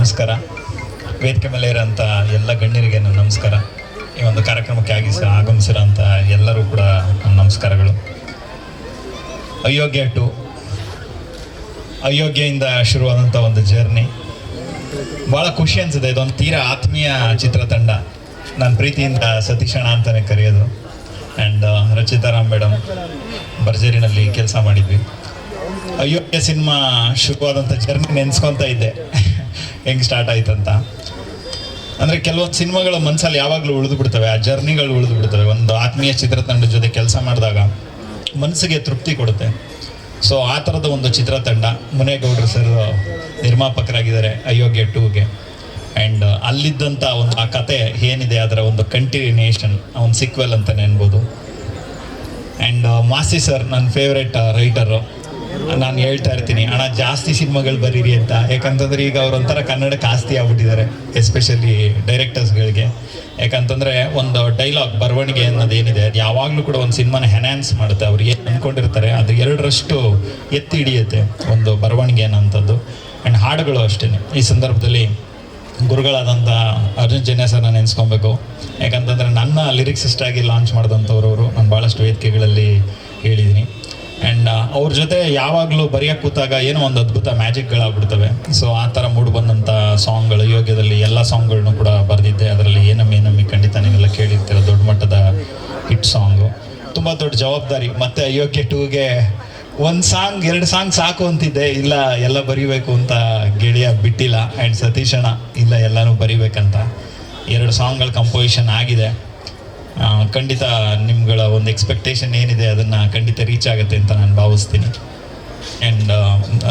ನಮಸ್ಕಾರ. ವೇದಿಕೆ ಮೇಲೆ ಇರೋಂಥ ಎಲ್ಲ ಗಣ್ಯರಿಗೆ ನನ್ನ ನಮಸ್ಕಾರ. ಈ ಒಂದು ಕಾರ್ಯಕ್ರಮಕ್ಕೆ ಆಗಮಿಸಿರೋಂಥ ಎಲ್ಲರೂ ಕೂಡ ನನ್ನ ನಮಸ್ಕಾರಗಳು. ಅಯೋಗ್ಯ ಟು ಅಯೋಗ್ಯೆಯಿಂದ ಶುರುವಾದಂಥ ಒಂದು ಜರ್ನಿ ಭಾಳ ಖುಷಿ ಅನಿಸುತ್ತೆ. ಇದೊಂದು ತೀರಾ ಆತ್ಮೀಯ ಚಿತ್ರತಂಡ. ನಾನು ಪ್ರೀತಿಯಿಂದ ಸತೀಶಣ್ಣ ಅಂತಲೇ ಕರೆಯೋದು. ಆ್ಯಂಡ್ ರಚಿತಾರಾಮ್ ಮೇಡಮ್ ಭರ್ಜರಿನಲ್ಲಿ ಕೆಲಸ ಮಾಡಿದ್ವಿ. ಅಯೋಗ್ಯ ಸಿನಿಮಾ ಶುರುವಾದಂಥ ಜರ್ನಿ ನೆನೆಸ್ಕೊತಾ ಇದ್ದೆ ಹೆಂಗೆ ಸ್ಟಾರ್ಟ್ ಆಯ್ತಂತ. ಅಂದರೆ ಕೆಲವೊಂದು ಸಿನಿಮಾಗಳು ಮನಸ್ಸಲ್ಲಿ ಯಾವಾಗಲೂ ಉಳಿದು ಬಿಡ್ತವೆ, ಆ ಜರ್ನಿಗಳು ಉಳಿದು ಬಿಡ್ತವೆ. ಒಂದು ಆತ್ಮೀಯ ಚಿತ್ರತಂಡದ ಜೊತೆ ಕೆಲಸ ಮಾಡಿದಾಗ ಮನಸ್ಸಿಗೆ ತೃಪ್ತಿ ಕೊಡುತ್ತೆ. ಸೊ ಆ ಥರದ ಒಂದು ಚಿತ್ರತಂಡ. ಮುನೇಗೌಡರು ಸರ್ ನಿರ್ಮಾಪಕರಾಗಿದ್ದಾರೆ ಅಯೋಗ್ಯ 2ಗೆ. ಆ್ಯಂಡ್ ಅಲ್ಲಿದ್ದಂಥ ಒಂದು ಆ ಕತೆ ಏನಿದೆ ಅದರ ಒಂದು ಕಂಟಿನ್ಯೂಷನ್, ಒಂದು ಸಿಕ್ವೆಲ್ ಅಂತಲೇ ಅನ್ಬೋದು. ಆ್ಯಂಡ್ ಮಾಸಿ ಸರ್ ನನ್ನ ಫೇವ್ರೆಟ್ ರೈಟರು. ನಾನು ಹೇಳ್ತಾ ಇರ್ತೀನಿ, ಅಣ್ಣ ಜಾಸ್ತಿ ಸಿನಿಮಾಗಳು ಬರೀರಿ ಅಂತ. ಯಾಕಂತಂದರೆ ಈಗ ಅವರೊಂಥರ ಕನ್ನಡಕ್ಕೆ ಆಸ್ತಿ ಆಗ್ಬಿಟ್ಟಿದ್ದಾರೆ, ಎಸ್ಪೆಷಲಿ ಡೈರೆಕ್ಟರ್ಸ್ಗಳಿಗೆ. ಯಾಕಂತಂದರೆ ಒಂದು ಡೈಲಾಗ್ ಬರವಣಿಗೆ ಅನ್ನೋದೇನಿದೆ ಅದು ಯಾವಾಗಲೂ ಕೂಡ ಒಂದು ಸಿನಿಮಾನ ಎನ್ಹ್ಯಾನ್ಸ್ ಮಾಡುತ್ತೆ. ಅವ್ರು ಏನು ಅಂದ್ಕೊಂಡಿರ್ತಾರೆ ಅದು 2ರಷ್ಟು ಎತ್ತಿ ಹಿಡಿಯುತ್ತೆ ಒಂದು ಬರವಣಿಗೆ ಅನ್ನೋಂಥದ್ದು. ಆ್ಯಂಡ್ ಹಾಡುಗಳು ಅಷ್ಟೇ. ಈ ಸಂದರ್ಭದಲ್ಲಿ ಗುರುಗಳಾದಂಥ ಅರ್ಜುನ್ ಜನ್ಯ ಸರ್ನ ನೆನೆಸ್ಕೊಬೇಕು. ಯಾಕಂತಂದರೆ ನನ್ನ ಲಿರಿಕ್ಸಿಸ್ಟ್ ಆಗಿ ಲಾಂಚ್ ಮಾಡಿದಂಥವ್ರು ಅವರು. ನಾನು ಭಾಳಷ್ಟು ವೇದಿಕೆಗಳಲ್ಲಿ ಹೇಳಿದ್ದೀನಿ. ಆ್ಯಂಡ್ ಅವ್ರ ಜೊತೆ ಯಾವಾಗಲೂ ಬರೆಯೋಕ್ಕೆ ಕೂತಾಗ ಏನೋ ಒಂದು ಅದ್ಭುತ ಮ್ಯಾಜಿಕ್ಗಳಾಗ್ಬಿಡ್ತವೆ. ಸೊ ಆ ಥರ ಮೂಡಿ ಬಂದಂಥ ಸಾಂಗ್ಗಳು ಯೋಗ್ಯದಲ್ಲಿ ಎಲ್ಲ ಸಾಂಗ್ಗಳನ್ನೂ ಕೂಡ ಬರೆದಿದ್ದೆ. ಅದರಲ್ಲಿ ಏನಮ್ಮಿ ಖಂಡಿತ ನೀವೆಲ್ಲ ಕೇಳಿರ್ತೀರ, ದೊಡ್ಡ ಮಟ್ಟದ ಹಿಟ್ ಸಾಂಗು. ತುಂಬ ದೊಡ್ಡ ಜವಾಬ್ದಾರಿ. ಮತ್ತು ಅಯೋಗ್ಯ 2ಗೆ 1 ಸಾಂಗ್ 2 ಸಾಂಗ್ ಸಾಕು ಅಂತಿದ್ದೆ. ಇಲ್ಲ ಎಲ್ಲ ಬರಿಬೇಕು ಅಂತ ಗೆಳೆಯ ಬಿಟ್ಟಿಲ್ಲ. ಆ್ಯಂಡ್ ಸತೀಶಣ್ಣ ಇಲ್ಲ ಎಲ್ಲನೂ ಬರಿಬೇಕಂತ 2 ಸಾಂಗ್ಗಳ ಕಂಪೋಸಿಷನ್ ಆಗಿದೆ. ಖಂಡಿತ ನಿಮ್ಗಳ ಒಂದು ಎಕ್ಸ್ಪೆಕ್ಟೇಷನ್ ಏನಿದೆ ಅದನ್ನು ಖಂಡಿತ ರೀಚ್ ಆಗುತ್ತೆ ಅಂತ ನಾನು ಭಾವಿಸ್ತೀನಿ. ಆ್ಯಂಡ್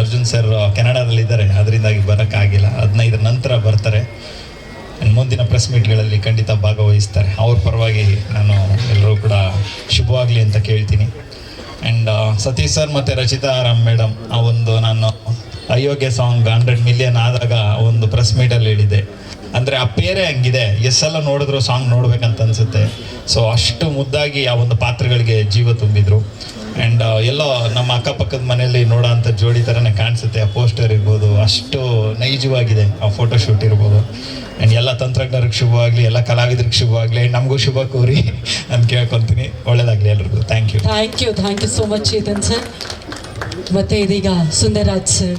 ಅರ್ಜುನ್ ಸರ್ ಕೆನಡಾದಲ್ಲಿದ್ದಾರೆ, ಅದರಿಂದಾಗಿ ಬರೋಕ್ಕಾಗಿಲ್ಲ. 15 ನಂತರ ಬರ್ತಾರೆ. ಆ್ಯಂಡ್ ಮುಂದಿನ ಪ್ರೆಸ್ ಮೀಟ್ಗಳಲ್ಲಿ ಖಂಡಿತ ಭಾಗವಹಿಸ್ತಾರೆ. ಅವ್ರ ಪರವಾಗಿ ನಾನು ಎಲ್ಲರೂ ಕೂಡ ಶುಭವಾಗಲಿ ಅಂತ ಕೇಳ್ತೀನಿ. ಆ್ಯಂಡ್ ಸತೀಶ್ ಸರ್ ಮತ್ತು ರಚಿತಾರಾಮ್ ಮೇಡಮ್ ಆ ಒಂದು ನಾನು ಅಯೋಗ್ಯ ಸಾಂಗ್ 100 ಮಿಲಿಯನ್ ಆದಾಗ ಒಂದು ಪ್ರೆಸ್ ಮೀಟಲ್ಲಿ ಹೇಳಿದ್ದೆ. ಅಂದರೆ ಆ ಪೇರೆ ಹಂಗಿದೆ, ಎಷ್ಟೆಲ್ಲ ನೋಡಿದ್ರು ಸಾಂಗ್ ನೋಡ್ಬೇಕಂತ ಅನಿಸುತ್ತೆ. ಸೊ ಅಷ್ಟು ಮುದ್ದಾಗಿ ಆ ಒಂದು ಪಾತ್ರಗಳಿಗೆ ಜೀವ ತುಂಬಿದ್ರು. ಆ್ಯಂಡ್ ಎಲ್ಲೋ ನಮ್ಮ ಅಕ್ಕಪಕ್ಕದ ಮನೆಯಲ್ಲಿ ನೋಡೋ ಅಂಥ ಜೋಡಿ ಥರನೇ ಕಾಣಿಸುತ್ತೆ. ಆ ಪೋಸ್ಟರ್ ಇರ್ಬೋದು, ಅಷ್ಟು ನೈಜವಾಗಿದೆ ಆ ಫೋಟೋಶೂಟ್ ಇರ್ಬೋದು. ಆ್ಯಂಡ್ ಎಲ್ಲ ತಂತ್ರಜ್ಞರಿಗೆ ಶುಭವಾಗಲಿ, ಎಲ್ಲ ಕಲಾವಿದರಿಗೆ ಶುಭವಾಗಲಿ, ನಮಗೂ ಶುಭ ಕೋರಿ ನಾನು ಕೇಳ್ಕೊತೀನಿ. ಒಳ್ಳೇದಾಗಲಿ ಎಲ್ರಿಗೂ. Thank you so much Chetan sir. ಮತ್ತು ಇದೀಗ ಸುಂದರರಾಜ್ ಸರ್.